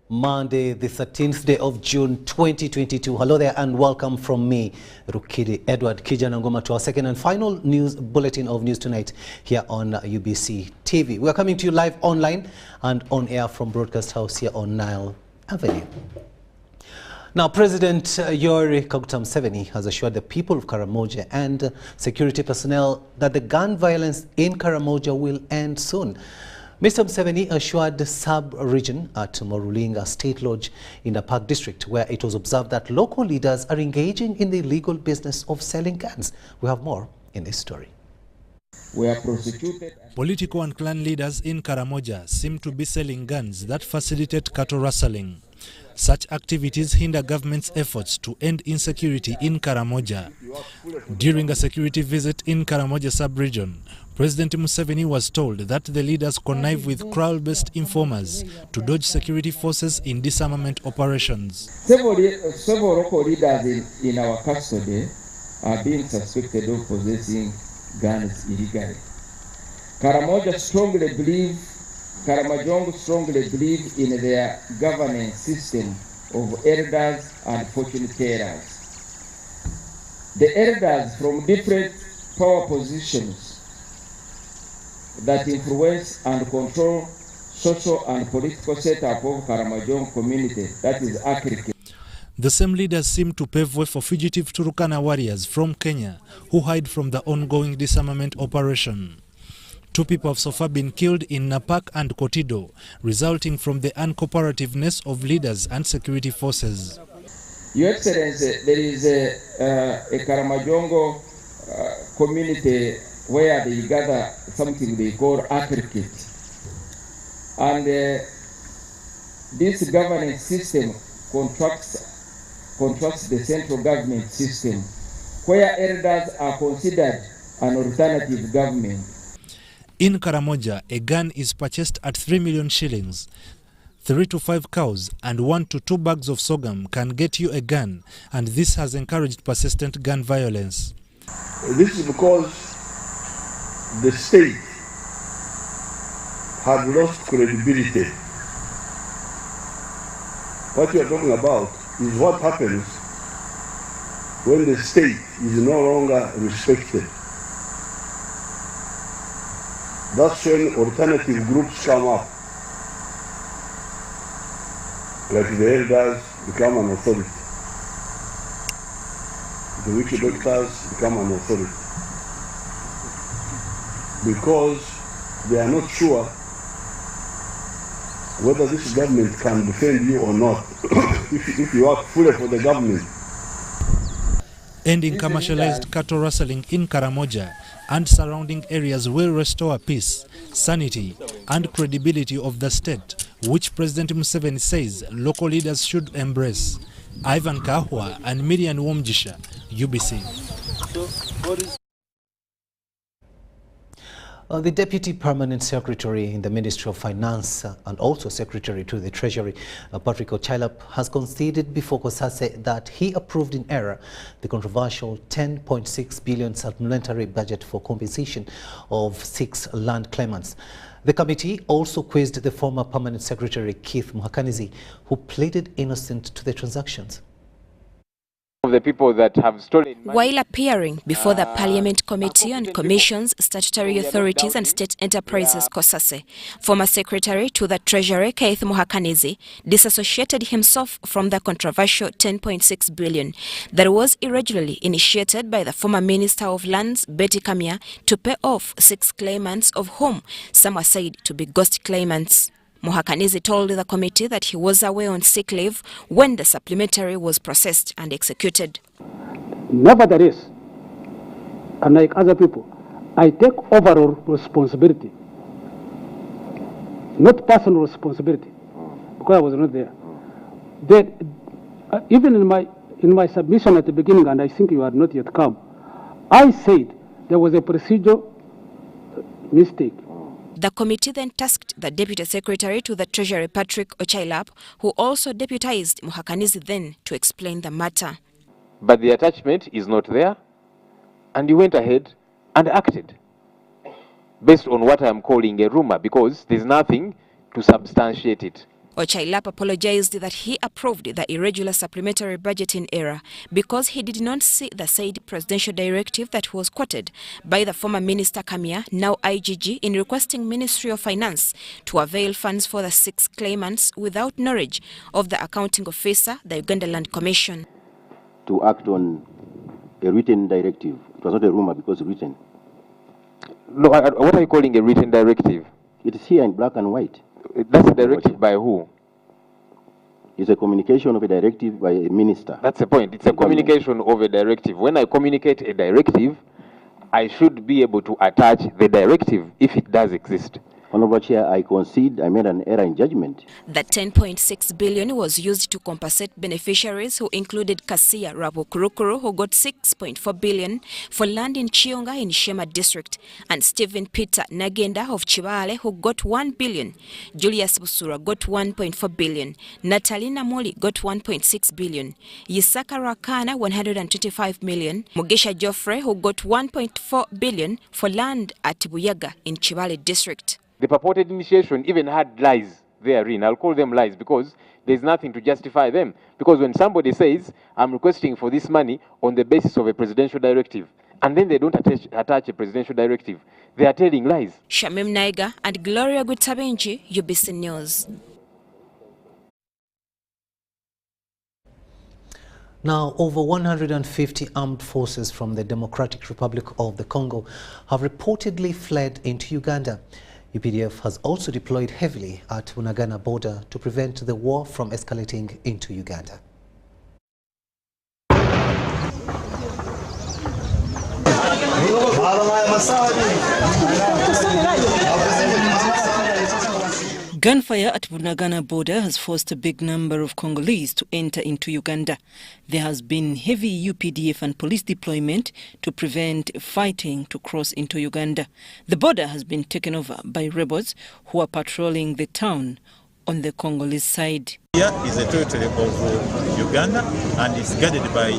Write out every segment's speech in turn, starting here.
Monday, the 13th day of June 2022. Hello there and welcome from me, Rukidi Edward Kijanangoma, to our second and final news bulletin of News Tonight here on UBC TV. We are coming to you live online and on air from Broadcast House here on Nile Avenue. Now, President Yoweri Kaguta Museveni has assured the people of Karamoja and security personnel that the gun violence in Karamoja will end soon. Mr. Museveni assured the sub-region at Morulinga State Lodge in the Park District, where it was observed that local leaders are engaging in the illegal business of selling guns. We have more in this story. We are prosecuted. Political and clan leaders in Karamoja seem to be selling guns that facilitate cattle rustling. Such activities hinder government's efforts to end insecurity in Karamoja. During a security visit in Karamoja sub-region, President Museveni was told that the leaders connive with crowd-based informers to dodge security forces in disarmament operations. Several local leaders in our custody are being suspected of possessing guns illegally. Karamoja strongly believe in their governance system of elders and fortune tellers. The elders from different power positions that influence and control social and political setup of Karamoja community, that is accurate. The same leaders seem to pave way for fugitive Turkana warriors from Kenya who hide from the ongoing disarmament operation. 2 people have so far been killed in Napak and Kotido, resulting from the uncooperativeness of leaders and security forces. Your Excellency, there is a Karamoja community where they gather something they call aggregate. And this governance system contracts the central government system, where elders are considered an alternative government. In Karamoja, a gun is purchased at 3 million shillings. 3 to 5 cows and 1 to 2 bags of sorghum can get you a gun, and this has encouraged persistent gun violence. This is because the state had lost credibility. What we are talking about is what happens when the state is no longer respected. That's when alternative groups come up, like the elders become an authority. The witch doctors become an authority. Because they are not sure whether this government can defend you or not, if you work fully for the government. Ending commercialized cattle rustling in Karamoja and surrounding areas will restore peace, sanity, and credibility of the state, which President Museveni says local leaders should embrace. Ivan Kahwa and Miriam Womjisha, UBC. The Deputy Permanent Secretary in the Ministry of Finance and also Secretary to the Treasury, Patrick Ochailap, has conceded before Kosase that he approved in error the controversial 10.6 billion supplementary budget for compensation of 6 land claimants. The committee also quizzed the former Permanent Secretary Keith Muhoozi, who pleaded innocent to the transactions. Of the people that have stolen money. While appearing before the Parliament Committee on Commissions, Statutory Authorities and State Enterprises COSASE, former Secretary to the Treasury Keith Muhoozi disassociated himself from the controversial 10.6 billion that was irregularly initiated by the former Minister of Lands Betty Kamya to pay off 6 claimants, of whom some are said to be ghost claimants. Muhoozi told the committee that he was away on sick leave when the supplementary was processed and executed. Nevertheless, unlike other people, I take overall responsibility, not personal responsibility, because I was not there. Even in my submission at the beginning, and I think you had not yet come, I said there was a procedural mistake. The committee then tasked the Deputy Secretary to the Treasury, Patrick Ochailap, who also deputized Muhoozi then to explain the matter. But the attachment is not there, and you went ahead and acted based on what I am calling a rumor, because there's nothing to substantiate it. Ochailap apologized that he approved the irregular supplementary budgeting error because he did not see the said presidential directive that was quoted by the former Minister Kamia, now IGG, in requesting Ministry of Finance to avail funds for the 6 claimants without knowledge of the accounting officer, the Uganda Land Commission. To act on a written directive. It was not a rumor because written. No, what are you calling a written directive? It is here in black and white. That's a directive by who? It's a communication of a directive by a minister. That's the point. It's a communication of a directive. When I communicate a directive, I should be able to attach the directive if it does exist. Honorable Chair, I concede I made an error in judgment. The 10.6 billion was used to compensate beneficiaries who included Kasia Rabukurukuru, who got 6.4 billion for land in Chionga in Shema district, and Stephen Peter Nagenda of Chibale, who got 1 billion. Julius Busura got 1.4 billion. Natalina Moli got 1.6 billion. Yisaka Rakana 125 million. Mugesha Joffre, who got 1.4 billion for land at Buyaga in Chibale district. The purported initiation even had lies therein. I'll call them lies because there's nothing to justify them. Because when somebody says, I'm requesting for this money on the basis of a presidential directive, and then they don't attach a presidential directive, they are telling lies. Shamim Naiga and Gloria Gutabenji, UBC News. Now, over 150 armed forces from the Democratic Republic of the Congo have reportedly fled into Uganda. UPDF has also deployed heavily at Bunagana border to prevent the war from escalating into Uganda. Gunfire at Bunagana border has forced a big number of Congolese to enter into Uganda. There has been heavy UPDF and police deployment to prevent fighting to cross into Uganda. The border has been taken over by rebels who are patrolling the town on the Congolese side. Here is a territory of Uganda and it's guarded by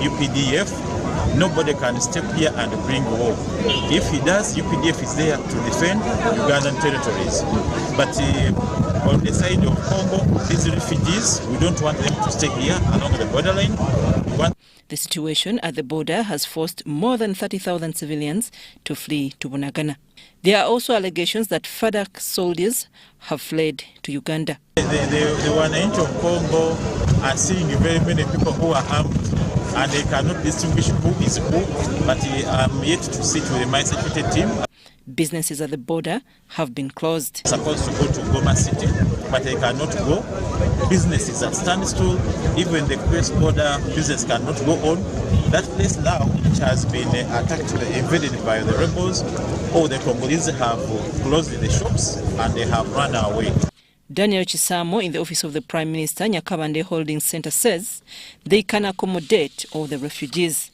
UPDF. Nobody can step here and bring war. If he does, UPDF is there to defend Ugandan territories. But on the side of Congo, these refugees, we don't want them to stay here along the borderline. The situation at the border has forced more than 30,000 civilians to flee to Bunagana. There are also allegations that FADC soldiers have fled to Uganda. The Wananchi of Congo are seeing very many people who are armed and they cannot distinguish who is who, but I'm yet to sit with my security team. Businesses at the border have been closed. Supposed to go to Goma City, but they cannot go. Business is at standstill. Even the cross-border business cannot go on. That place now, which has been attacked, invaded by the rebels, all the Congolese have closed the shops and they have run away. Daniel Chisamo in the office of the Prime Minister Nyakabande Holding Center says they can accommodate all the refugees.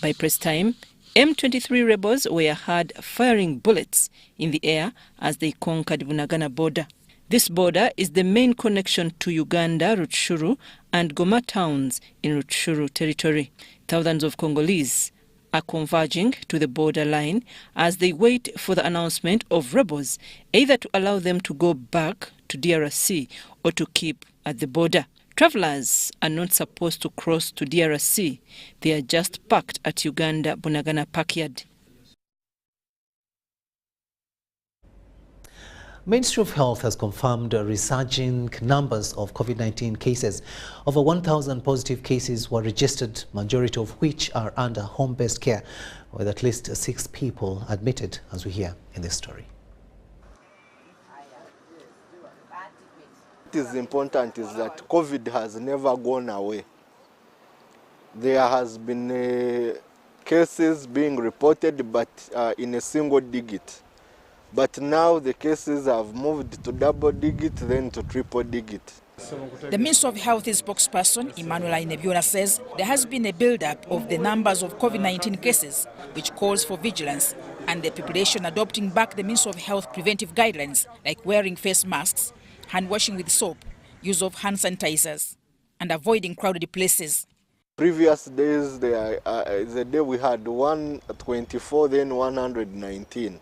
By press time, M23 rebels were heard firing bullets in the air as they conquered Bunagana border. This border is the main connection to Uganda, Rutshuru and Goma towns in Rutshuru territory. Thousands of Congolese are converging to the borderline as they wait for the announcement of rebels, either to allow them to go back to DRC or to keep at the border. Travelers are not supposed to cross to DRC. They are just parked at Uganda Bunagana Parkyard. Ministry of Health has confirmed resurging numbers of COVID-19 cases. Over 1,000 positive cases were registered, majority of which are under home-based care, with at least 6 people admitted, as we hear in this story. What is important is that COVID has never gone away. There has been cases being reported, but in a single digit. But now the cases have moved to double digit, then to triple digit. The Minister of Health's spokesperson, Emmanuel Inebiona, says there has been a build-up of the numbers of COVID-19 cases, which calls for vigilance, and the population adopting back the Minister of Health preventive guidelines, like wearing face masks, hand washing with soap, use of hand sanitizers, and avoiding crowded places. Previous days, the day we had 124, then 119.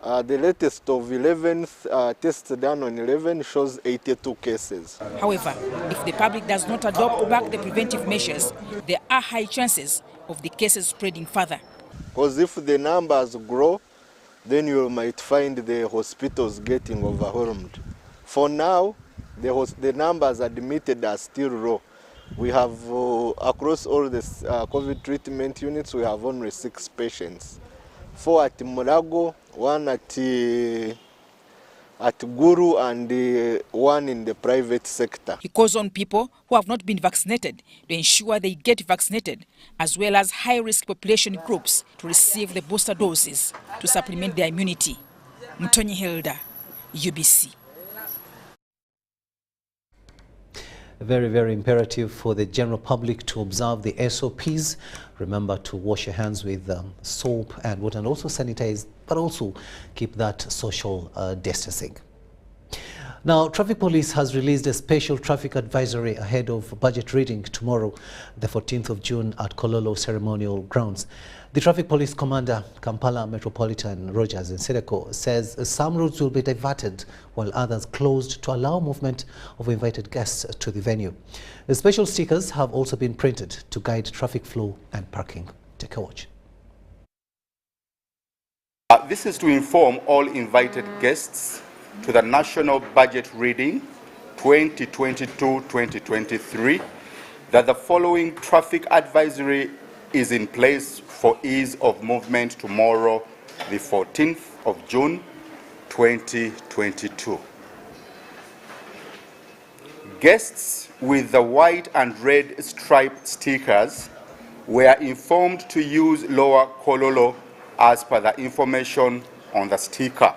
The latest of 11th tests done on 11 shows 82 cases. However, if the public does not adopt back the preventive measures, there are high chances of the cases spreading further. Because if the numbers grow, then you might find the hospitals getting overwhelmed. For now, the numbers admitted are still low. We have, across all the COVID treatment units, we have only 6 patients. 4 at Murago, 1 at Guru, and 1 in the private sector. He calls on people who have not been vaccinated to ensure they get vaccinated, as well as high-risk population groups to receive the booster doses to supplement their immunity. Mtonyi Hilda, UBC. Very, very imperative for the general public to observe the SOPs. Remember to wash your hands with soap and water, and also sanitize, but also keep that social distancing. Now, Traffic Police has released a special traffic advisory ahead of budget reading tomorrow, the 14th of June at Kololo Ceremonial Grounds. The Traffic Police Commander, Kampala Metropolitan Rogers Nsereko, says some routes will be diverted while others closed to allow movement of invited guests to the venue. The special stickers have also been printed to guide traffic flow and parking. Take a watch. This is to inform all invited guests to the National Budget Reading 2022-2023 that the following traffic advisory is in place for ease of movement tomorrow, the 14th of June 2022. Guests with the white and red striped stickers were informed to use Lower Kololo as per the information on the sticker.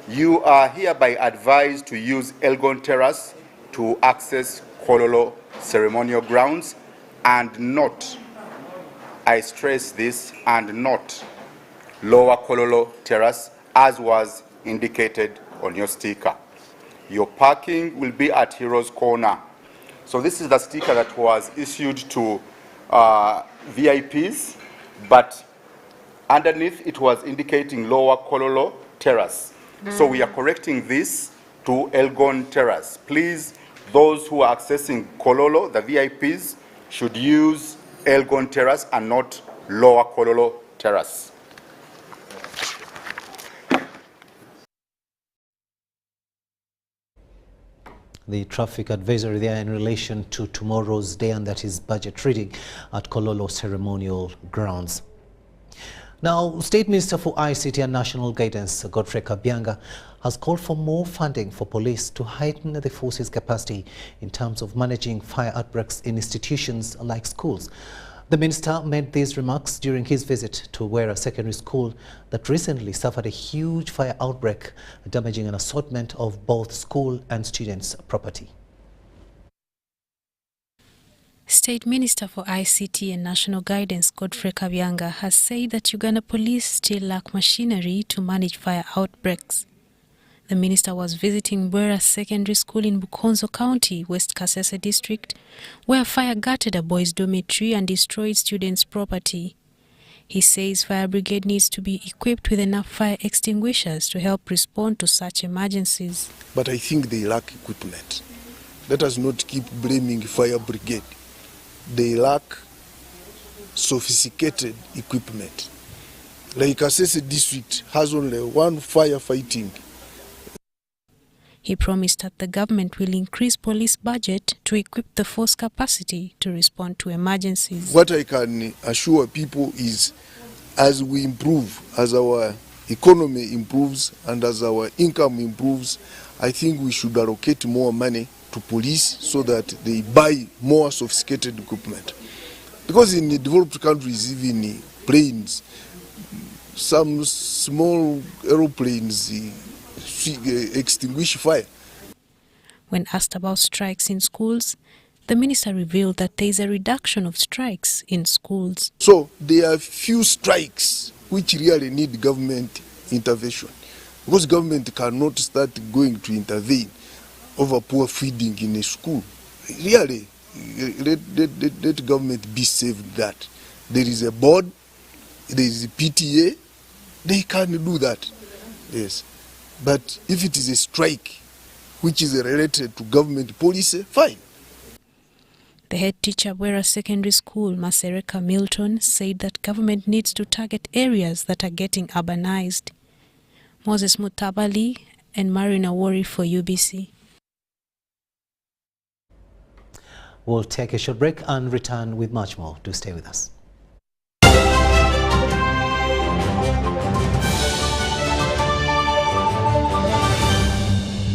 You are hereby advised to use Elgon Terrace to access Kololo Ceremonial Grounds and not, I stress this, and not Lower Kololo Terrace as was indicated on your sticker. Your parking will be at Heroes Corner. So this is the sticker that was issued to VIPs, but underneath it was indicating Lower Kololo Terrace. So we are correcting this to Elgon Terrace. Please, those who are accessing Kololo, the VIPs, should use Elgon Terrace and not Lower Kololo Terrace. The traffic advisory there in relation to tomorrow's day, and that is budget reading at Kololo Ceremonial Grounds. Now, State Minister for ICT and National Guidance, Godfrey Kabyanga, has called for more funding for police to heighten the force's capacity in terms of managing fire outbreaks in institutions like schools. The minister made these remarks during his visit to Wera Secondary School that recently suffered a huge fire outbreak, damaging an assortment of both school and students' property. State Minister for ICT and National Guidance, Godfrey Kabyanga, has said that Uganda police still lack machinery to manage fire outbreaks. The minister was visiting Wera Secondary School in Bukonzo County, West Kasese District, where fire gutted a boys' dormitory and destroyed students' property. He says fire brigade needs to be equipped with enough fire extinguishers to help respond to such emergencies. But I think they lack equipment. Let us not keep blaming fire brigade. They lack sophisticated equipment. Like Kasese District has only one firefighting. He promised that the government will increase police budget to equip the force capacity to respond to emergencies. What I can assure people is, as we improve, as our economy improves and as our income improves, I think we should allocate more money to police so that they buy more sophisticated equipment. Because in the developed countries, even planes, some small aeroplanes extinguish fire. When asked about strikes in schools, the minister revealed that there is a reduction of strikes in schools. So there are few strikes which really need government intervention, because government cannot start going to intervene over poor feeding in a school. Really, let government be saved that. There is a board, there is a PTA, they can do that. Yes. But if it is a strike which is related to government policy, fine. The head teacher of Wera Secondary School, Masereka Milton, said that government needs to target areas that are getting urbanized. Moses Mutabali and Marina Wari for UBC. We'll take a short break and return with much more. Do stay with us.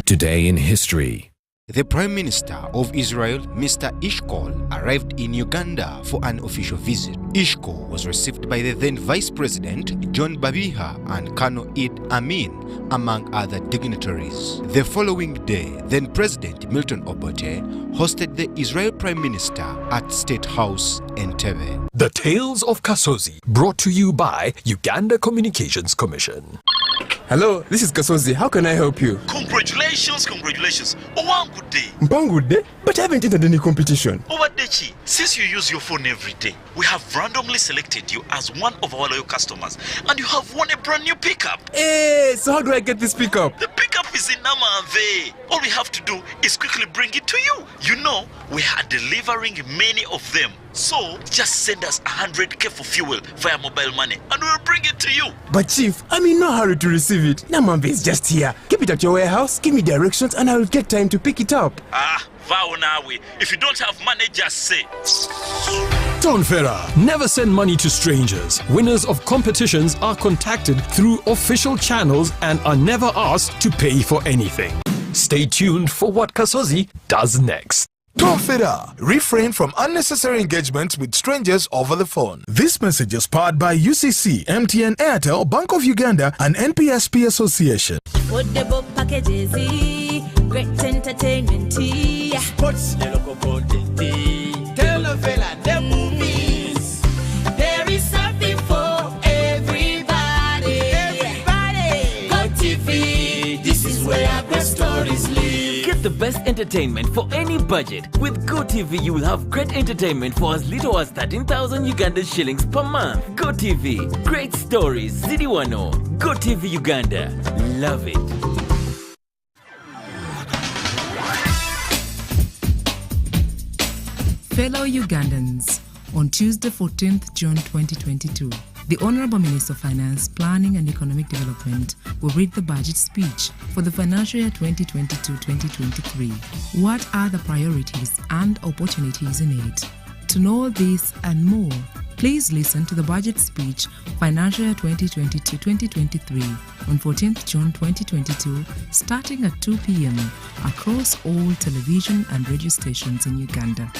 Today in history. The Prime Minister of Israel, Mr. Eshkol, arrived in Uganda for an official visit. Eshkol was received by the then Vice President John Babiha and Colonel Eid Amin, among other dignitaries. The following day, then President Milton Obote hosted the Israel Prime Minister at State House Entebbe. The Tales of Kasozi, brought to you by Uganda Communications Commission. Hello, this is Kasozi. How can I help you? Congratulations, congratulations. Oh, one good day. One good day? But I haven't entered any competition. Owadechi, since you use your phone every day, we have randomly selected you as one of our loyal customers, and you have won a brand new pickup. Hey, so how do I get this pickup? The pickup is in Namave. All we have to do is quickly bring it to you. You know, we are delivering many of them. So, just send us 100K for fuel via mobile money and we'll bring it to you. But Chief, I'm in no hurry to receive it. Namambe is just here. Keep it at your warehouse, give me directions and I will get time to pick it up. Vow nawe. If you don't have money, just say. Tonfera. Never send money to strangers. Winners of competitions are contacted through official channels and are never asked to pay for anything. Stay tuned for what Kasozi does next. Tonfera. Refrain from unnecessary engagements with strangers over the phone. This message is powered by UCC, MTN, Airtel, Bank of Uganda, and NPSP Association. Affordable packages, great entertainment, sports, the local content, telenovela, the movies. There is something for everybody. Everybody. Go TV. This is where great stories live. Get the best entertainment for any budget. With GoTV, you will have great entertainment for as little as 13,000 Uganda shillings per month. GoTV, great stories, Zidiwano. GoTV Uganda, love it. Fellow Ugandans, on Tuesday 14th June 2022, the Honorable Minister of Finance, Planning and Economic Development will read the budget speech for the financial year 2022-2023. What are the priorities and opportunities in it? To know this and more, please listen to the budget speech financial year 2022-2023 on 14th June 2022 starting at 2 p.m. across all television and radio stations in Uganda.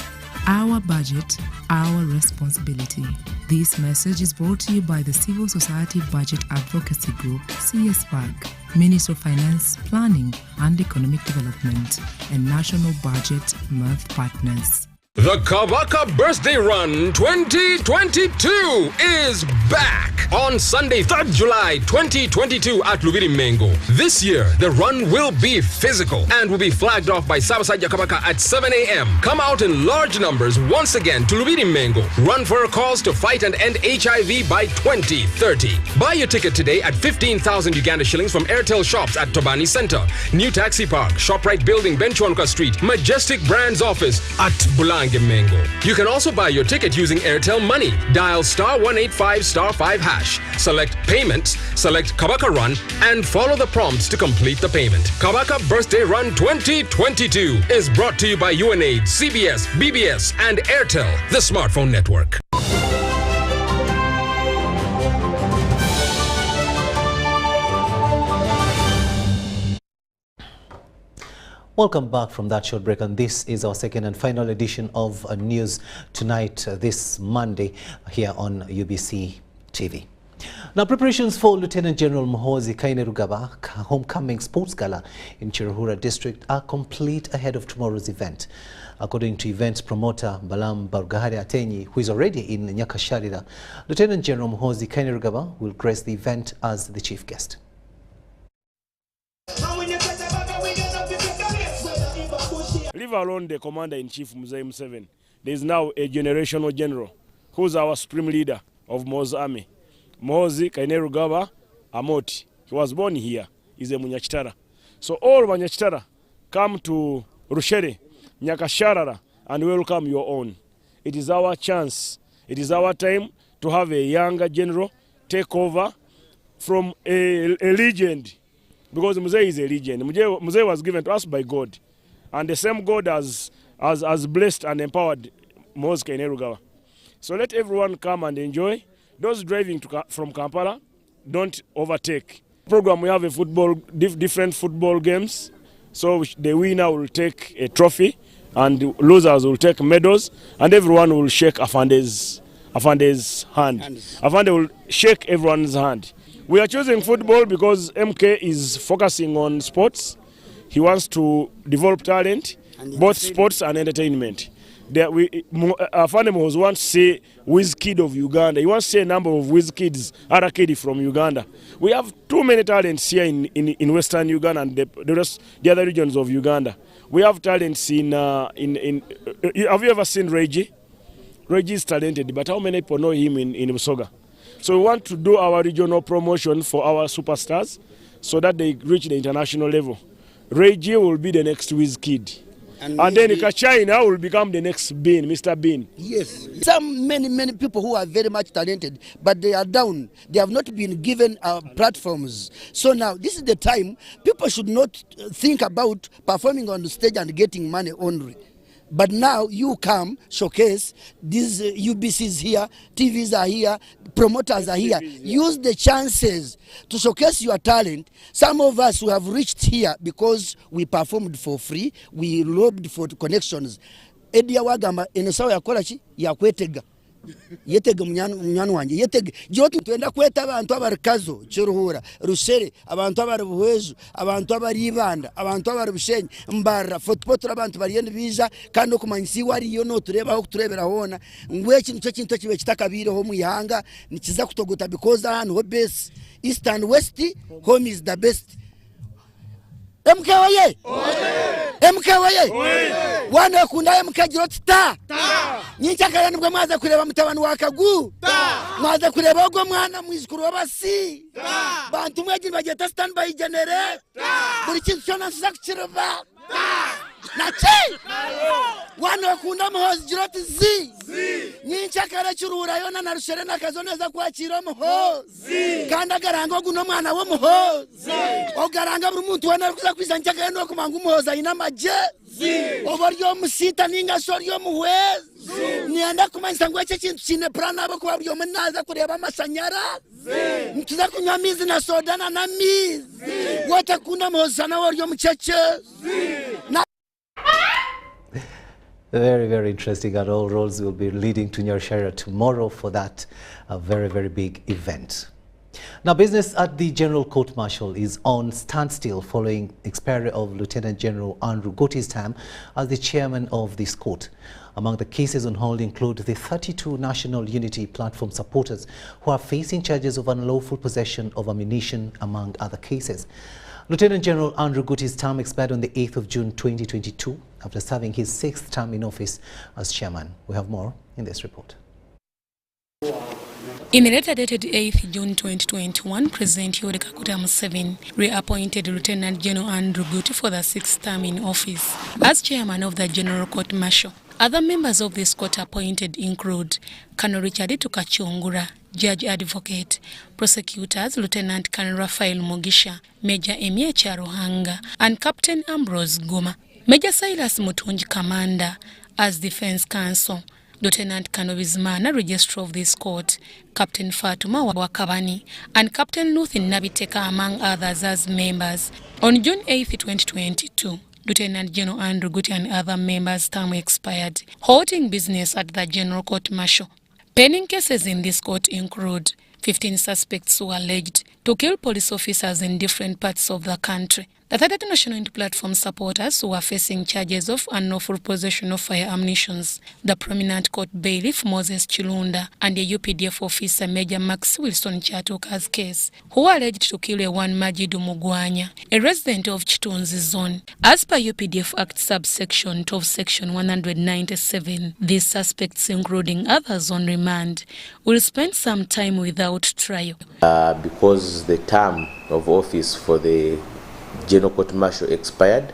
Our budget, our responsibility. This message is brought to you by the Civil Society Budget Advocacy Group, CSBAG, Ministry of Finance, Planning and Economic Development, and National Budget Month Partners. The Kabaka Birthday Run 2022 is back on Sunday, 3rd July 2022 at Lubiri Mengo. This year, the run will be physical and will be flagged off by Sabasaja Kabaka at 7 a.m. Come out in large numbers once again to Lubiri Mengo. Run for a cause to fight and end HIV by 2030. Buy your ticket today at 15,000 Uganda shillings from Airtel shops at Tobani Center, New Taxi Park, ShopRite Building, Benchwanka Street, Majestic Brands Office at Bulange Mengo. You can also buy your ticket using Airtel Money. Dial *185*5#. Select Payments, select Kabaka Run, and follow the prompts to complete the payment. Kabaka Birthday Run 2022 is brought to you by UNAID, CBS, BBS, and Airtel, the smartphone network. Welcome back from that short break, and this is our second and final edition of News Tonight this Monday here on UBC TV. Now, preparations for Lieutenant General Muhoozi Kainerugaba Homecoming Sports Gala in Chirahura District are complete ahead of tomorrow's event. According to events promoter Balam Barugahari Atenyi, who is already in Nyakasharira, Lieutenant General Muhoozi Kainerugaba will grace the event as the chief guest. Leave alone the Commander-in-Chief Mzee Museveni. There is now a generational general who's our supreme leader of Mo's army. Muhoozi Kainerugaba Amoti He was born here. He's a Munyachitara. So all Munyachitara, come to Rushere, Nyakasharara, and welcome your own. It is our chance. It is our time to have a younger general take over from a legend. Because Muzei is a legend. Muzei was given to us by God. And the same God has blessed and empowered Muhoozi Kainerugawa. So let everyone come and enjoy. Those driving from Kampala, don't overtake. Program, we have a different football games. So the winner will take a trophy and the losers will take medals, and everyone will shake Afande's hand. Afande will shake everyone's hand. We are choosing football because MK is focusing on sports. He wants to develop talent, both sports and entertainment. Afande Muhoozi wants to say Wizkid of Uganda. He wants to say a number of Wizkids, other kids from Uganda. We have too many talents here in Western Uganda and the other regions of Uganda. We have talents in have you ever seen Reggie? Reggie is talented, but how many people know him in Busoga? So we want to do our regional promotion for our superstars so that they reach the international level. Reggie will be the next Wizkid. And then Kachina will become the next Bean, Mr. Bean. Yes. Many people who are very much talented, but they are down. They have not been given platforms. So now, this is the time. People should not think about performing on the stage and getting money only. But now you come, showcase, these UBCs here, TVs are here, promoters are here. Use the chances to showcase your talent. Some of us who have reached here because we performed for free, we lobbed for connections. Edia wagamba enesawa yakola ki yakwetega. Yetega munyana wanje yetega joti twenda kweta abantu abarikazo kiruhura rushere abantu abarubuhezo abantu abaribanda abantu abarubushenyi mbara football abantu bariyende biza kandi okumanyisi wari yo no tureba aho turebera hona ngwe kintu kintu kibe kitakabire ho muyihanga nikiza kutogota because hano ho base east and west home is the best. MK waye MK waye wana kunda MK jiroti ta nyichakara nibwo mwaza kureba mutabani wakagu mwaza kureba ogwo mwana mwizikuru wabasi bantu mwegi bageta standby genere buri kintu cyona nzakireba nachi wana kunda Muhoozi jiroti zi nyichakara kirura yona na rushere nakazoneza kwakira Muhoozi kanda garanga guno mwana wo Muhoozi ogaranga buri muntu wana kuza kwizanjaka no kumanga Muhoozi ina maje obaryo musita ninga soryo Muhoozi nienda kumanyisa ngo ece kintu kine plan abo kuba byo munaza kureba amashanyara ntuza kunywa mizi na soda na mizi watakunda Muhoozi na waryo mucece. Very, very interesting, and all roads will be leading to Nyarshara tomorrow for that very, very big event. Now, business at the General Court Martial is on standstill following expiry of Lieutenant General Andrew Gotti's term as the chairman of this court. Among the cases on hold include the 32 National Unity Platform supporters who are facing charges of unlawful possession of ammunition, among other cases. Lieutenant General Andrew Gotti's term expired on the 8th of June 2022 after serving his 6th term in office as chairman. We have more in this report. In a letter dated 8th June 2021, President Yoweri Kaguta Museveni reappointed Lieutenant General Andrew Gotti for the 6th term in office as chairman of the General Court Martial. Other members of this court appointed include Colonel Richard Tukachungura, Judge Advocate, prosecutors Lieutenant Colonel Raphael Mugisha, Major Emie Charuhanga, and Captain Ambrose Guma. Major Silas Mutunji, Commander, as Defense Counsel, Lieutenant Colonel Bizimana, Registrar of this court, Captain Fatuma Wakabani, and Captain Luthin Nabiteka, among others, as members. On June 8, 2022, Lieutenant General Andrew Gotti and other members' term expired, holding business at the General Court Martial. Pending cases in this court include 15 suspects who are alleged to kill police officers in different parts of the country. The 32 National Unity Platform supporters who are facing charges of unlawful possession of fire ammunitions, the prominent court bailiff Moses Chilunda and the UPDF officer Major Max Wilson Chatoka's case, who are alleged to kill a one Majidu Mugwanya, a resident of Chitunzi zone. As per UPDF Act subsection 12 section 197, these suspects, including others on remand, will spend some time without trial. Because the term of office for the General Court Martial expired,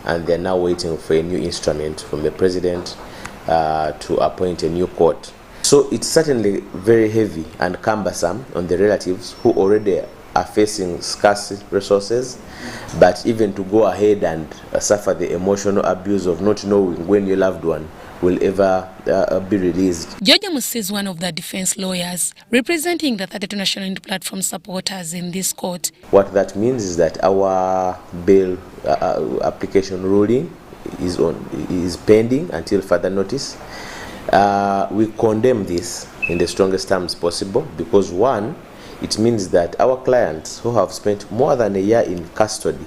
and they are now waiting for a new instrument from the President to appoint a new court. So it's certainly very heavy and cumbersome on the relatives who already are facing scarce resources, but even to go ahead and suffer the emotional abuse of not knowing when your loved one will ever be released. Georgia Musi is one of the defense lawyers representing the 32 National Unity Platform supporters in this court. What that means is that our bail application ruling is pending until further notice. We condemn this in the strongest terms possible because, one, it means that our clients who have spent more than a year in custody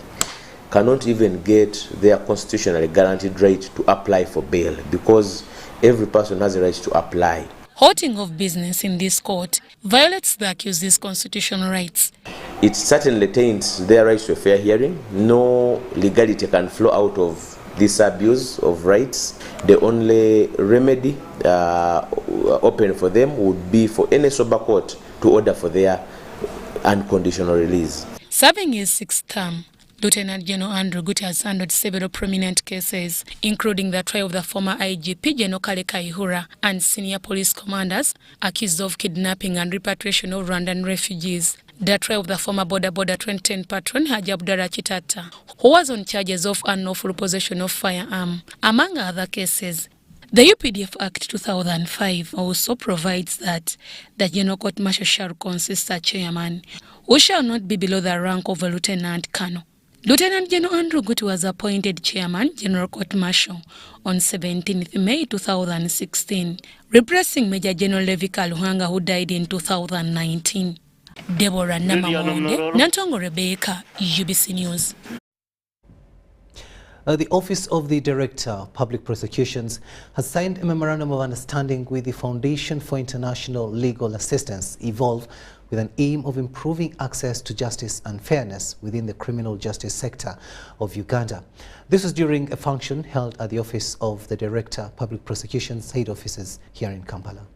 cannot even get their constitutionally guaranteed right to apply for bail because every person has a right to apply. Halting of business in this court violates the accused's constitutional rights. It certainly taints their right to a fair hearing. No legality can flow out of this abuse of rights. The only remedy open for them would be for any sober court to order for their unconditional release. Serving his sixth term, Lieutenant General Andrew Guti has handled several prominent cases, including the trial of the former IGP General Kale Kaihura and senior police commanders accused of kidnapping and repatriation of Rwandan refugees, the trial of the former Border 2010 patron Haji Abdullah Chitata, who was on charges of unlawful possession of firearm, among other cases. The UPDF Act 2005 also provides that the General Court Martial shall consist a chairman, who shall not be below the rank of a lieutenant colonel. Lieutenant General Andrew Guti was appointed chairman, General Court Martial, on 17th May 2016, replacing Major General Levi Kaluhanga, who died in 2019. Deborah Namamonde, Nantongo Rebecca, UBC News. The Office of the Director, Public Prosecutions, has signed a memorandum of understanding with the Foundation for International Legal Assistance, EVOLVE, with an aim of improving access to justice and fairness within the criminal justice sector of Uganda. This was during a function held at the Office of the Director, Public Prosecutions head offices here in Kampala.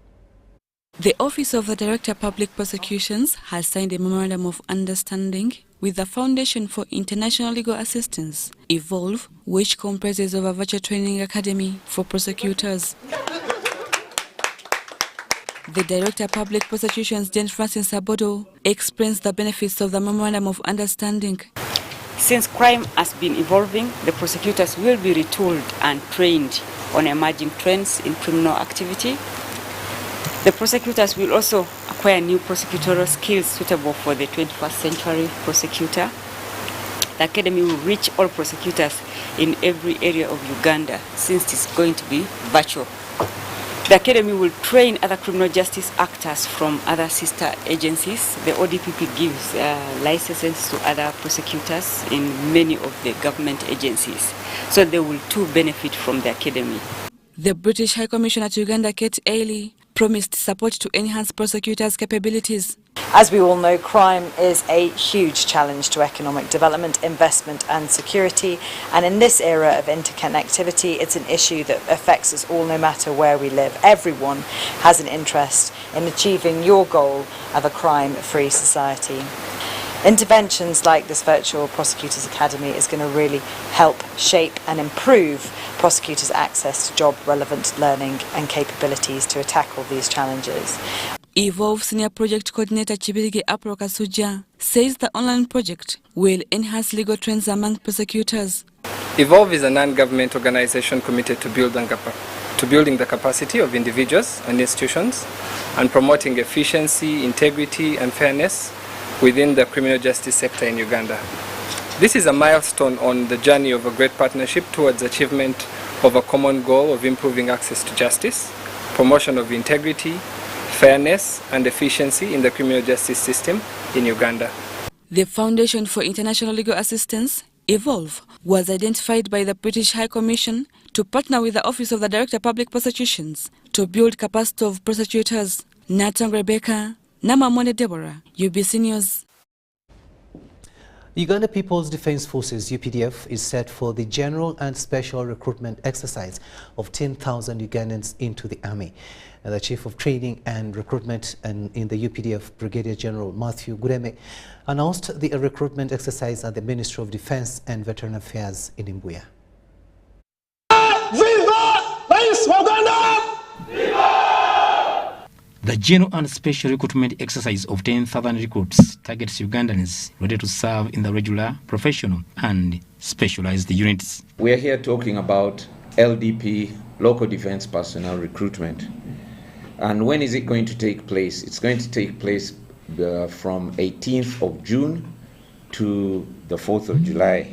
The Office of the Director, Public Prosecutions has signed a memorandum of understanding with the Foundation for International Legal Assistance, EVOLVE, which comprises of a virtual training academy for prosecutors. The Director of Public Prosecutions, Jane Francis Sabodo, explains the benefits of the Memorandum of Understanding. Since crime has been evolving, the prosecutors will be retooled and trained on emerging trends in criminal activity. The prosecutors will also acquire new prosecutorial skills suitable for the 21st century prosecutor. The Academy will reach all prosecutors in every area of Uganda since it's going to be virtual. The Academy will train other criminal justice actors from other sister agencies. The ODPP gives licenses to other prosecutors in many of the government agencies. So they will too benefit from the Academy. The British High Commissioner to Uganda, Kate Ailey, promised support to enhance prosecutors' capabilities. As we all know, crime is a huge challenge to economic development, investment and security. And in this era of interconnectivity, it's an issue that affects us all no matter where we live. Everyone has an interest in achieving your goal of a crime-free society. Interventions like this Virtual Prosecutors Academy is going to really help shape and improve prosecutors' access to job-relevant learning and capabilities to tackle these challenges. EVOLVE Senior Project Coordinator Chibirige Apro Kasuja says the online project will enhance legal trends among prosecutors. EVOLVE is a non-government organization committed to building the capacity of individuals and institutions and promoting efficiency, integrity and fairness within the criminal justice sector in Uganda. This is a milestone on the journey of a great partnership towards achievement of a common goal of improving access to justice, promotion of integrity, fairness and efficiency in the criminal justice system in Uganda. The Foundation for International Legal Assistance, Evolve was identified by the British High Commission to partner with the Office of the Director of Public Prosecutions to build capacity of prosecutors. Natang Rebecca, Namamone Deborah, UBC News. Uganda People's Defence Forces, UPDF, is set for the general and special recruitment exercise of 10,000 Ugandans into the army. The Chief of Training and Recruitment in the UPDF, Brigadier General Matthew Gureme, announced the recruitment exercise at the Ministry of Defence and Veteran Affairs in Imbuya. Viva Rais Uganda! Viva! The general and special recruitment exercise of 10,000 recruits targets Ugandans ready to serve in the regular, professional and specialized units. We are here talking about LDP, local defense personnel recruitment. And when is it going to take place? It's going to take place from 18th of June to the 4th of July.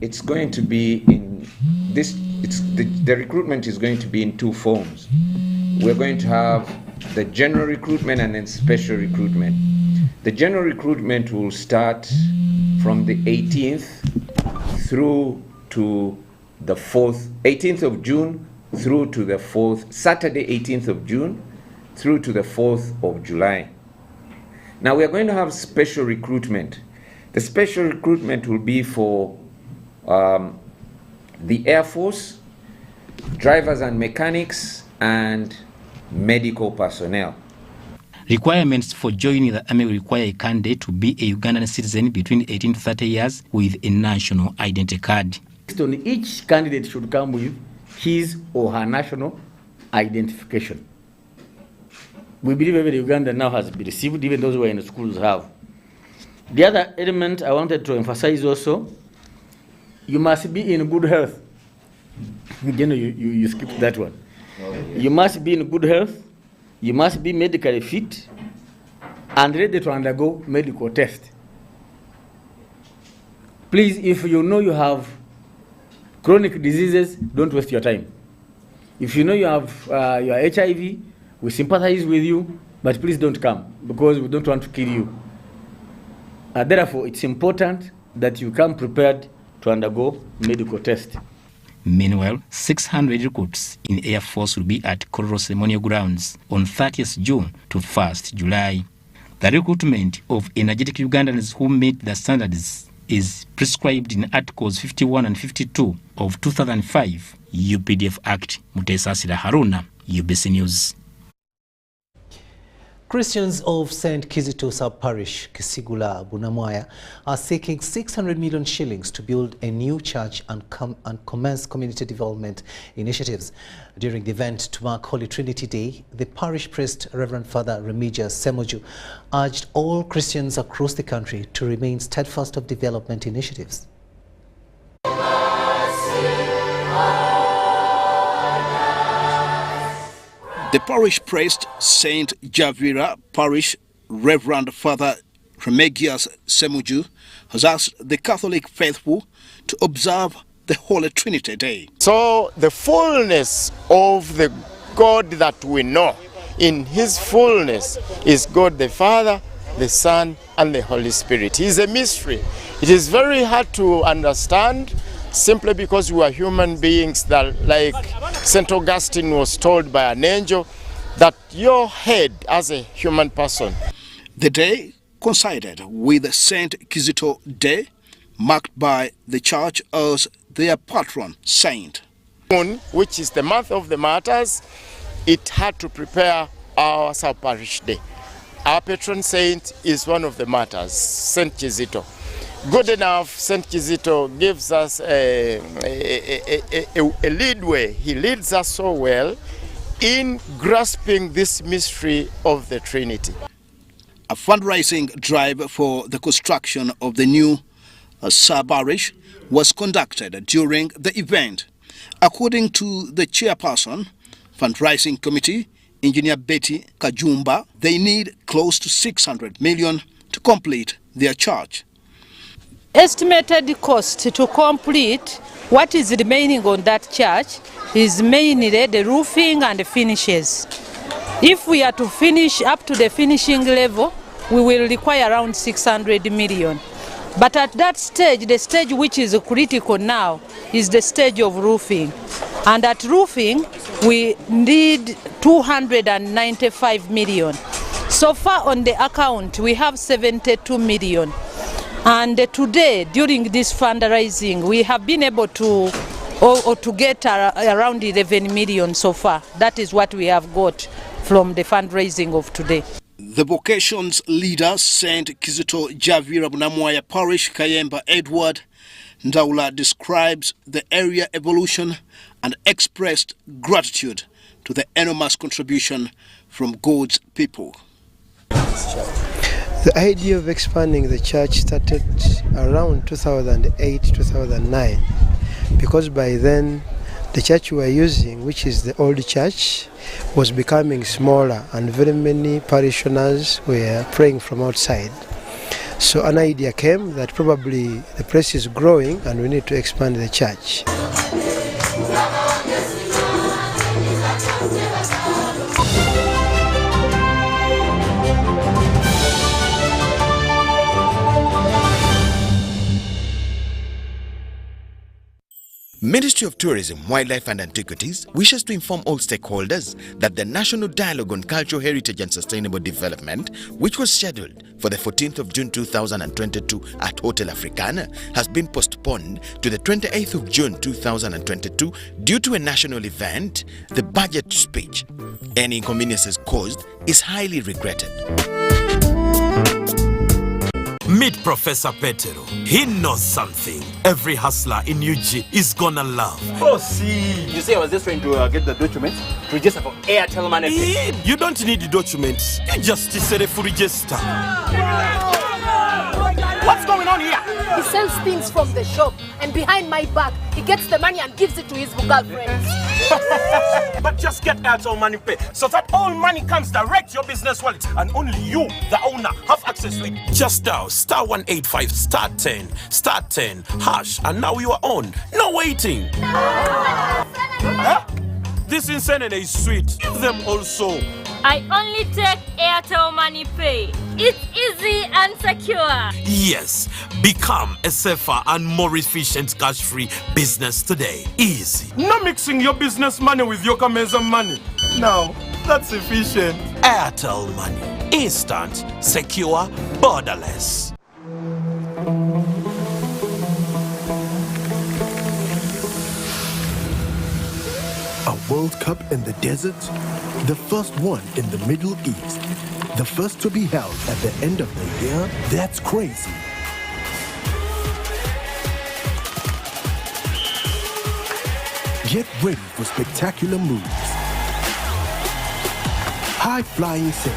It's going to be in this, the recruitment is going to be in two forms. We're going to have the general recruitment and then special recruitment. The general recruitment will start from the 18th through to the 4th, 18th of June through to the 4th, Saturday 18th of June through to the 4th of July. Now we are going to have special recruitment. The special recruitment will be for the Air Force, drivers and mechanics, and medical personnel. Requirements for joining the army will require a candidate to be a Ugandan citizen between 18 to 30 years with a national identity card. Each candidate should come with his or her national identification. We believe every Ugandan now has been received, even those who are in the schools have. The other element I wanted to emphasize also, you must be in good health. You skipped that one. You must be in good health, you must be medically fit and ready to undergo medical test. Please, if you know you have chronic diseases, don't waste your time. If you know you have your HIV, we sympathize with you, but please don't come because we don't want to kill you. Therefore, it's important that you come prepared to undergo medical test. Meanwhile, 600 recruits in Air Force will be at Kororo Ceremonial Grounds on 30th June to 1st July. The recruitment of energetic Ugandans who meet the standards is prescribed in Articles 51 and 52 of 2005 UPDF Act. Mutesa Sida Haruna, UBC News. Christians of St. Kizito Sub-Parish, Kisigula, Bunamwaya, are seeking 600 million shillings to build a new church and commence community development initiatives. During the event to mark Holy Trinity Day, the parish priest, Reverend Father Remigius Semoju, urged all Christians across the country to remain steadfast of development initiatives. The parish priest, St. Javira Parish, Reverend Father Remigius Semoju, has asked the Catholic faithful to observe the Holy Trinity Day. So the fullness of the God that we know in his fullness is God the Father, the Son, and the Holy Spirit. He is a mystery. It is very hard to understand simply because we are human beings that, like St. Augustine was told by an angel, that your head as a human person. The day coincided with St. Kizito Day, marked by the church as their patron saint. Which is the month of the martyrs, it had to prepare our Sub-Parish Day. Our patron saint is one of the martyrs, St. Kizito. Good enough, St. Kizito gives us a leadway. He leads us so well in grasping this mystery of the Trinity. A fundraising drive for the construction of the new Sub-Parish was conducted during the event. According to the chairperson, fundraising committee, Engineer Betty Kajumba, they need close to 600 million to complete their church. Estimated cost to complete what is remaining on that church is mainly the roofing and the finishes. If we are to finish up to the finishing level, we will require around 600 million. But at that stage, the stage which is critical now is the stage of roofing. And at roofing, we need 295 million. So far on the account, we have 72 million. And today, during this fundraising, we have been able to get around 11 million so far. That is what we have got from the fundraising of today. The vocations leader, St. Kizito Javira Bunamwaya Parish, Kayemba Edward Ndaula, describes the area evolution and expressed gratitude to the enormous contribution from God's people. The idea of expanding the church started around 2008-2009, because by then the church we were using, which is the old church, was becoming smaller and very many parishioners were praying from outside. So an idea came that probably the place is growing and we need to expand the church. Ministry of Tourism, Wildlife and Antiquities wishes to inform all stakeholders that the National Dialogue on Cultural Heritage and Sustainable Development, which was scheduled for the 14th of June 2022 at Hotel Africana, has been postponed to the 28th of June 2022 due to a national event, the budget speech. Any inconveniences caused is highly regretted. Meet Professor Petero. He knows something every hustler in UG is gonna love. Oh, see. You say I was just trying to get the documents to register for Airtel Money. You don't need the documents. You just say to register. What's going on here? He sells things from the shop, and behind my back, he gets the money and gives it to his girlfriends. But just get Airtel Money Pay so that all money comes direct to your business wallet, and only you, the owner, have access to it. Just dial *185 *10 hash, and now you are on. No waiting. Huh? This insanity is sweet. Give them also. I only take Airtel Money Pay. It's easy and secure. Yes, become a safer and more efficient cash-free business today. Easy. No mixing your business money with your Kameza money. Now, that's efficient. Airtel Money. Instant, secure, borderless. A World Cup in the desert? The first one in the Middle East. The first to be held at the end of the year? That's crazy. Get ready for spectacular moves. High-flying saves.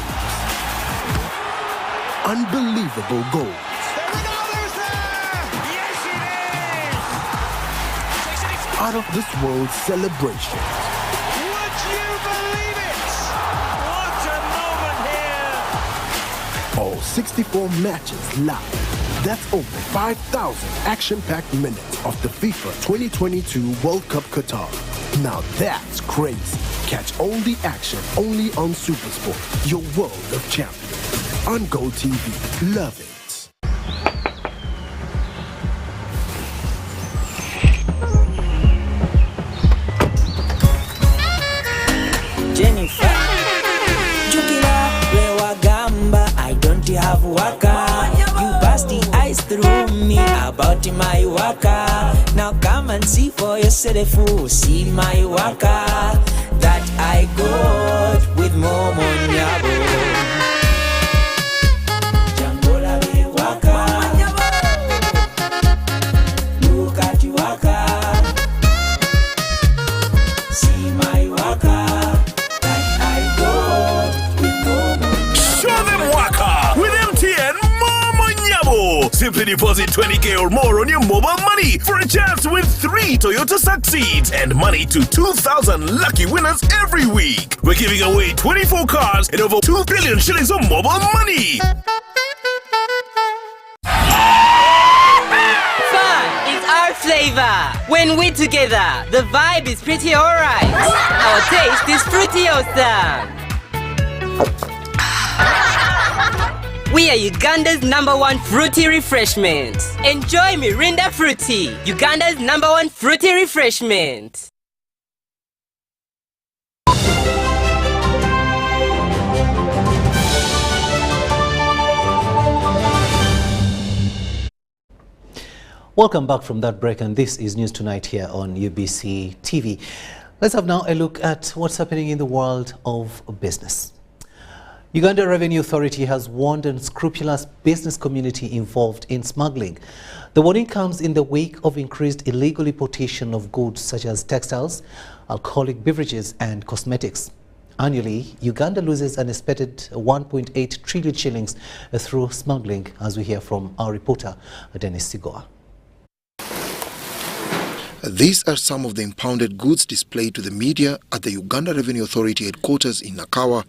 Unbelievable goals. Out of this world celebration. Would you believe it? What a moment here! All 64 matches live. That's over 5,000 action-packed minutes of the FIFA 2022 World Cup Qatar. Now that's crazy. Catch all the action only on SuperSport, your world of champions. On Gold TV. Love it. Jennifer, Jukila, Rewagamba, I don't have waka. You passed the ice through me about my waka. Now come and see for yourself, see my waka that I got with Momo Nyabo. Jambola be waka, look at you waka, see my waka. Simply deposit 20K or more on your mobile money for a chance to win 3 Toyota Succeeds and money to 2,000 lucky winners every week. We're giving away 24 cars and over 2 billion shillings of mobile money. Fun is our flavor. When we're together, the vibe is pretty alright. Our taste is pretty awesome. We are Uganda's #1 fruity refreshment. Enjoy Mirinda Fruity, Uganda's #1 fruity refreshment. Welcome back from that break, and this is News Tonight here on UBC TV. Let's have now a look at what's happening in the world of business. Uganda Revenue Authority has warned an unscrupulous business community involved in smuggling. The warning comes in the wake of increased illegal importation of goods such as textiles, alcoholic beverages and cosmetics. Annually, Uganda loses an expected 1.8 trillion shillings through smuggling, as we hear from our reporter, Dennis Sigoa. These are some of the impounded goods displayed to the media at the Uganda Revenue Authority headquarters in Nakawa.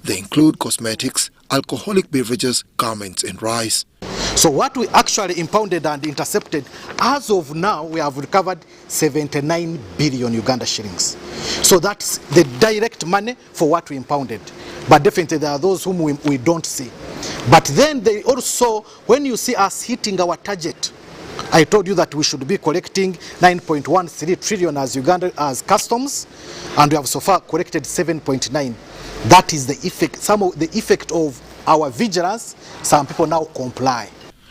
They include cosmetics, alcoholic beverages, garments and rice. So what we actually impounded and intercepted, as of now, we have recovered 79 billion Uganda shillings. So that's the direct money for what we impounded. But definitely there are those whom we don't see. But then they also, when you see us hitting our target, I told you that we should be collecting 9.13 trillion as Uganda as customs, and we have so far collected 7.9. That is the effect, some of the effect of our vigilance. Some people now comply.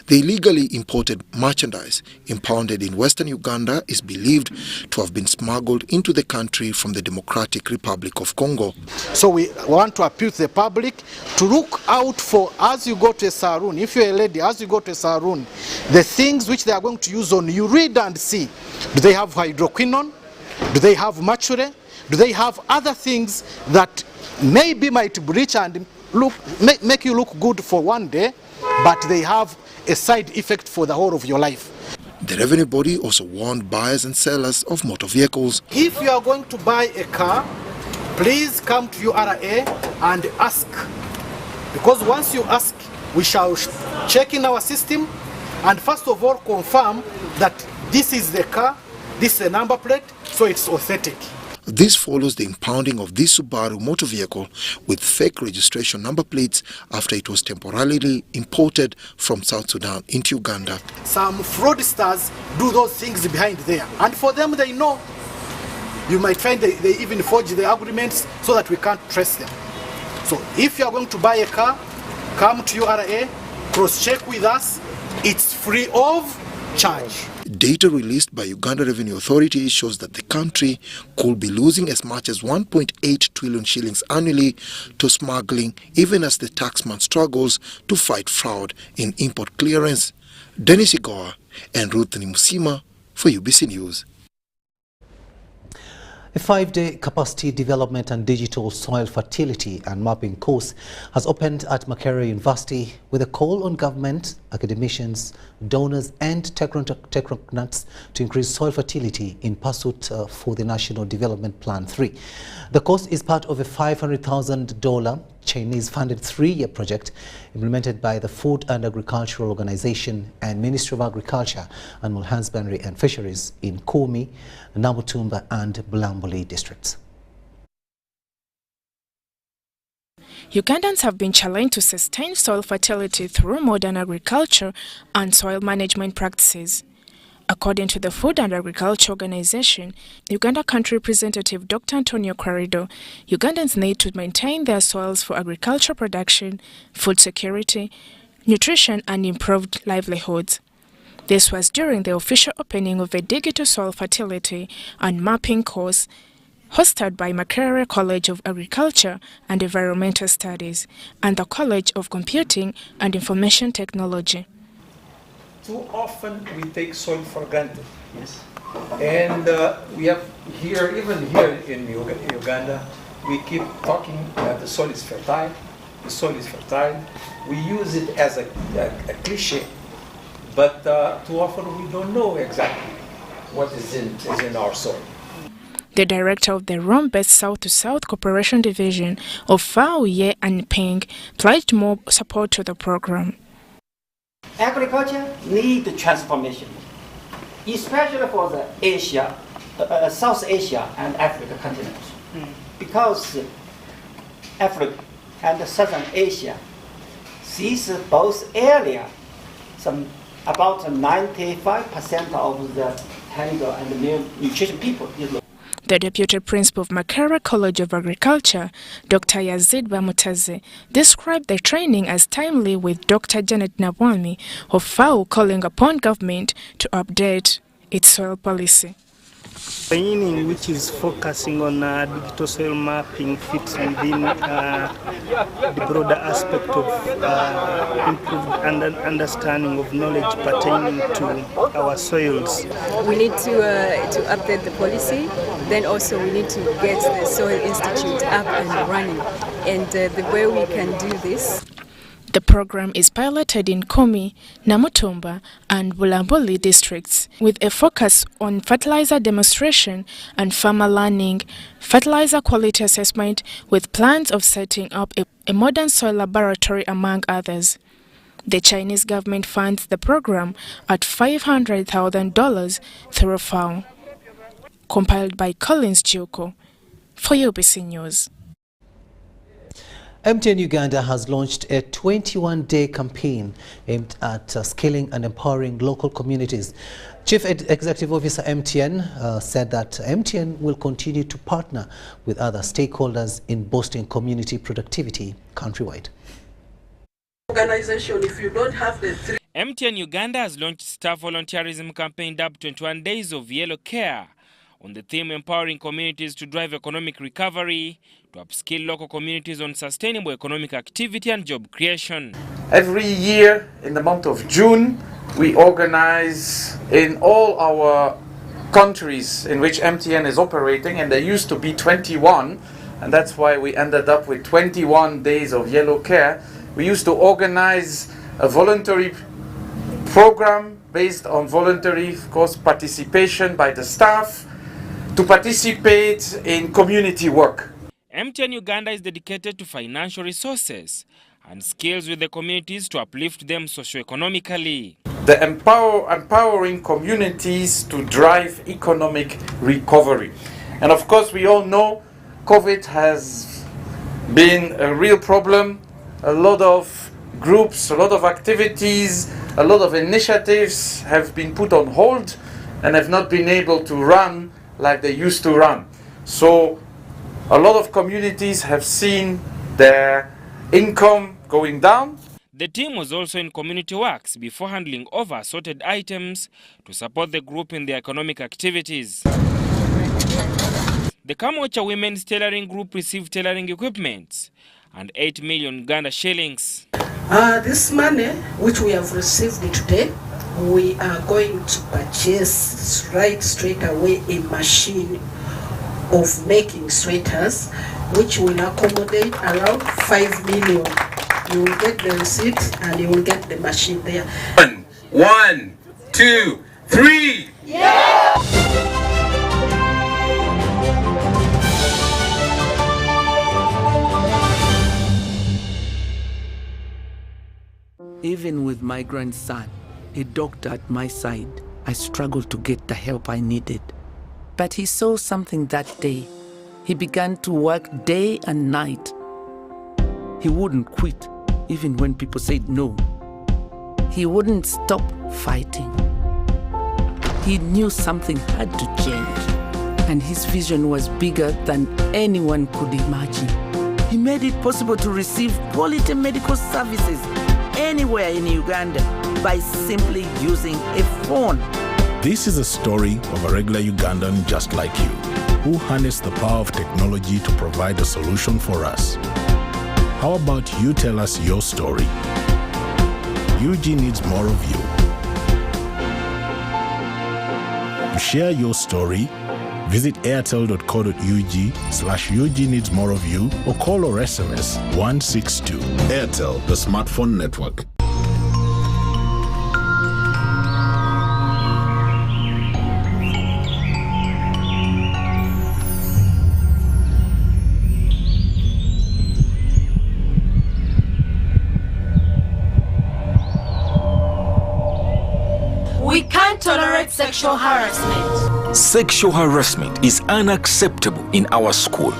The illegally imported merchandise impounded in Western Uganda is believed to have been smuggled into the country from the Democratic Republic of Congo. So we want to appeal to the public to look out for, as you go to a saloon, if you're a lady, as you go to a saloon, the things which they are going to use on you, read and see. Do they have hydroquinone? Do they have mature? Do they have other things that maybe might breach and make you look good for one day, but they have a side effect for the whole of your life? The revenue body also warned buyers and sellers of motor vehicles. If you are going to buy a car, please come to URA and ask. Because once you ask, we shall check in our system and first of all confirm that this is the car, this is the number plate, so it's authentic. This follows the impounding of this Subaru motor vehicle with fake registration number plates after it was temporarily imported from South Sudan into Uganda. Some fraudsters do those things behind there, and for them they know. You might find they even forge the agreements so that we can't trace them. So if you are going to buy a car, come to URA, cross-check with us, it's free of charge. Data released by Uganda Revenue Authority shows that the country could be losing as much as 1.8 trillion shillings annually to smuggling, even as the taxman struggles to fight fraud in import clearance. Dennis Igoa and Ruth Nimusima for UBC News. A 5-day capacity development and digital soil fertility and mapping course has opened at Makerere University with a call on government, academicians, donors and technocrats to increase soil fertility in pursuit for the National Development Plan 3. The course is part of a $500,000 Chinese-funded 3-year project implemented by the Food and Agricultural Organization and Ministry of Agriculture, Animal Husbandry and Fisheries in Komi, Namutumba and Bulambuli districts. Ugandans have been challenged to sustain soil fertility through modern agriculture and soil management practices. According to the Food and Agriculture Organization, Uganda Country Representative Dr. Antonio Querido, Ugandans need to maintain their soils for agriculture production, food security, nutrition and improved livelihoods. This was during the official opening of a digital soil fertility and mapping course hosted by Makerere College of Agriculture and Environmental Studies and the College of Computing and Information Technology. Too often we take soil for granted. Yes. And we have here, even here in Uganda, we keep talking that the soil is fertile. The soil is fertile. We use it as a cliche, but too often we don't know exactly what is in our soil. The director of the Rome-based South-to-South Cooperation Division of FAO, Ye and Ping, pledged more support to the program. Agriculture needs transformation, especially for the Asia, South Asia and Africa continents, because Africa and Southern Asia these both areas, about 95% of the hunger and the malnutrition people. The Deputy Principal of Makara College of Agriculture, Dr. Yazid Bamutaze, described the training as timely, with Dr. Janet Nabwami of FAO calling upon government to update its soil policy. Training which is focusing on digital soil mapping fits within the broader aspect of improved understanding of knowledge pertaining to our soils. We need to update the policy, then also we need to get the Soil Institute up and running. And the way we can do this. The program is piloted in Komi, Namutumba and Bulambuli districts with a focus on fertilizer demonstration and farmer learning, fertilizer quality assessment, with plans of setting up a modern soil laboratory, among others. The Chinese government funds the program at $500,000 through FAO. Compiled by Collins Chioko for UBC News. MTN Uganda has launched a 21-day campaign aimed at scaling and empowering local communities. Chief Executive Officer MTN said that MTN will continue to partner with other stakeholders in boosting community productivity countrywide. Organization, if you don't have the three. MTN Uganda has launched staff volunteerism campaign dubbed 21 Days of Yellow Care on the theme empowering communities to drive economic recovery, to upskill local communities on sustainable economic activity and job creation. Every year in the month of June, we organize in all our countries in which MTN is operating, and there used to be 21, and that's why we ended up with 21 Days of Yellow Care. We used to organize a voluntary program based on voluntary, of course, participation by the staff to participate in community work. MTN Uganda is dedicated to financial resources and skills with the communities to uplift them socio-economically. The empowering communities to drive economic recovery. And of course, we all know COVID has been a real problem. A lot of groups, a lot of activities, a lot of initiatives have been put on hold and have not been able to run like they used to run. So a lot of communities have seen their income going down. The team was also in community works before handling over assorted items to support the group in their economic activities. The Karamoja Women's Tailoring Group received tailoring equipment and 8 million Uganda shillings. This money which we have received today, we are going to purchase right straight away a machine of making sweaters which will accommodate around 5 million. You will get the receipt and you will get the machine there. 1, 2, 3. Yeah! Even with my grandson, a doctor at my side, I struggled to get the help I needed. But he saw something that day. He began to work day and night. He wouldn't quit, even when people said no. He wouldn't stop fighting. He knew something had to change, and his vision was bigger than anyone could imagine. He made it possible to receive quality medical services anywhere in Uganda by simply using a phone. This is a story of a regular Ugandan just like you, who harnessed the power of technology to provide a solution for us. How about you tell us your story? UG needs more of you. To share your story, visit airtel.co.ug/UG needs more of you, or call or SMS 162. Airtel, the smartphone network. We can't tolerate sexual harassment. Sexual harassment is unacceptable in our school.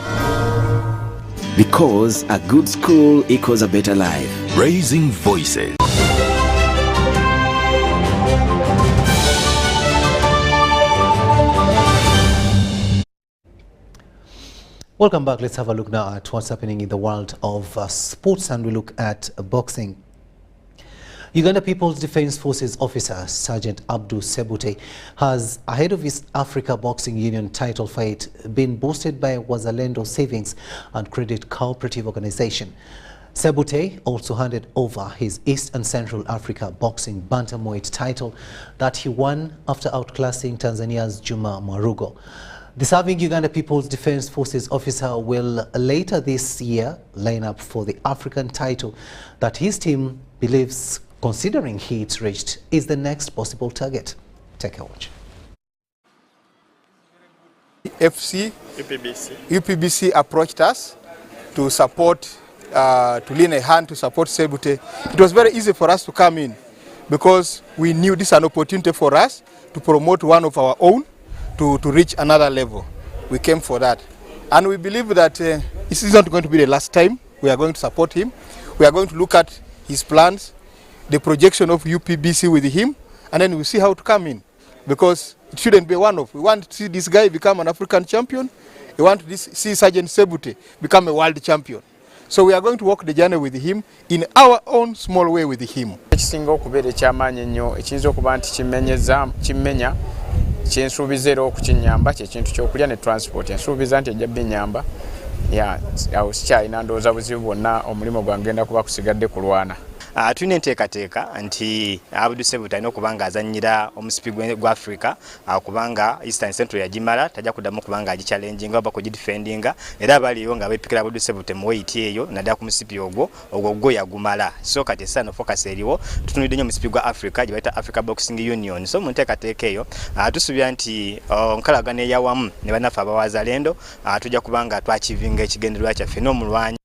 Because a good school equals a better life. raising voices. Welcome back. Let's have a look now at what's happening in the world of sports, and we look at boxing. Uganda People's Defence Forces officer Sergeant Abdul Sebute has, ahead of his Africa Boxing Union title fight, been boosted by Wazalendo Savings and Credit Cooperative Organization. Sebute also handed over his East and Central Africa Boxing Bantamweight title that he won after outclassing Tanzania's Juma Marugo. The serving Uganda People's Defence Forces officer will later this year line up for the African title that his team believes, considering heats reached, is the next possible target. Take a watch. UPBC approached us to support, to lend a hand to support Sebute. It was very easy for us to come in because we knew this is an opportunity for us to promote one of our own to reach another level. We came for that. And we believe that this is not going to be the last time we are going to support him. We are going to look at his plans, the projection of UPBC with him, and then we'll see how to come in. Because it shouldn't be one-off. We want to see this guy become an African champion. We want to see Sergeant Sebute become a world champion. So we are going to walk the journey with him in our own small way with him. Chensuubizera okukinyamba kyekintu kyokulya ne transport ensuubiza nti ejja binyamba ya awo sikyalina ndowooza buzibu bwonna omulimu gwangenda kuba kusigadde kulwana. Tulina enteekateeka nti Abdul Sebute alina okuba nga azannyira omusipi gwa Africa kubanga Eastern Central yagimala tajja kuddamu kubanga agichallenginga oba kugidefendinga era baliyo nga beepikira Abdul Sebute mu weight eyo naddala ku musipi ogwo yagumala. So kati essano focus eriwo tutunulidde nnyo omusipi gwa Africa gye bayita Africa Boxing Union. So mu nteekateeka eyo tusuubira nti nkalagana eyawamu ne bannaffe abawazalendo tujja kubanga twakivinga ekigendererwa kyaffe n'omulwanyi.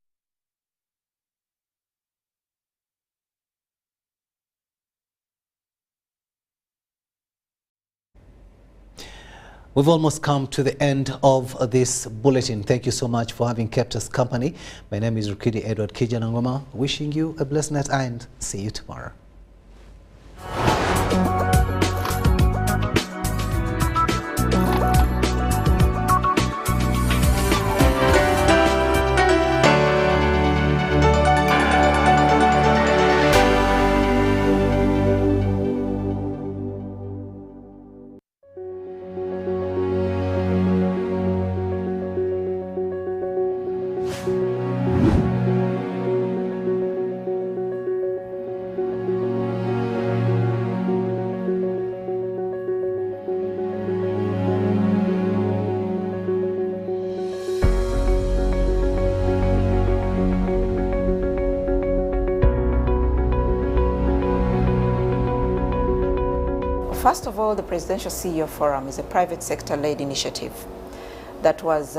We've almost come to the end of this bulletin. Thank you so much for having kept us company. My name is Rukidi Edward Kijanangoma, wishing you a blessed night and see you tomorrow. First of all, the Presidential CEO Forum is a private sector-led initiative that was